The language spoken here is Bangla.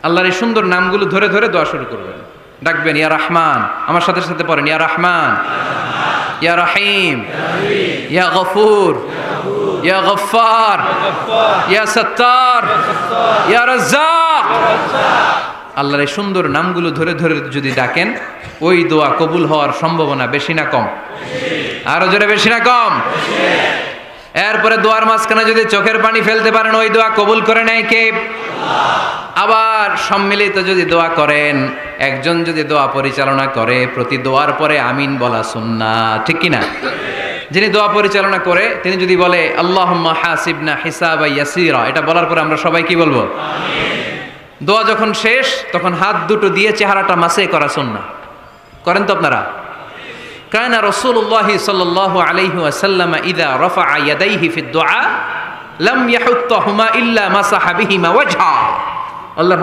আল্লাহর এই সুন্দর নামগুলো ধরে ধরে দোয়া শুরু করবেন। ডাকবেন ইয়া রহমান, আমার সাথে সাথে পড়েন ইয়া রহমান, ইয়া রহিম, ইয়া গফুর, ইয়া গফফার, ইয়া সত্তার, ইয়া রাজ্জাক। আল্লাহর এই সুন্দর নামগুলো ধরে ধরে যদি ডাকেন, ওই দোয়া কবুল হওয়ার সম্ভাবনা বেশি না কম? আরো জোরে বেশি না কম? এরপরে দোয়ার মাঝখানে যদি চোখের পানি ফেলতে পারেন, ওই দোয়া কবুল করে নেয় কে? আবার সম্মিলিত যদি দোয়া করেন, একজন যদি দোয়া পরিচালনা করে, প্রতি দোয়ার পরে আমিন বলা সুন্নাত, ঠিক কিনা? যিনি দোয়া পরিচালনা করে তিনি যদি বলে আল্লাহুম্মা হাসিবনা হিসাবান ইয়াসীরা, এটা বলার পরে আমরা সবাই কি বলবো? আমিন। দোয়া যখন শেষ তখন হাত দুটো দিয়ে চেহারাটা মাসে করা সুন্নাত। করেন তো আপনারা? কানা রাসূলুল্লাহি সাল্লাল্লাহু আলাইহি ওয়াসাল্লাম ইযা রাফা ইয়াদাইহি ফিদ দুআ লাম ইয়াহুত্তাহুমা ইল্লা মাসাহা বিহিমা ওয়াজহা। আল্লাহর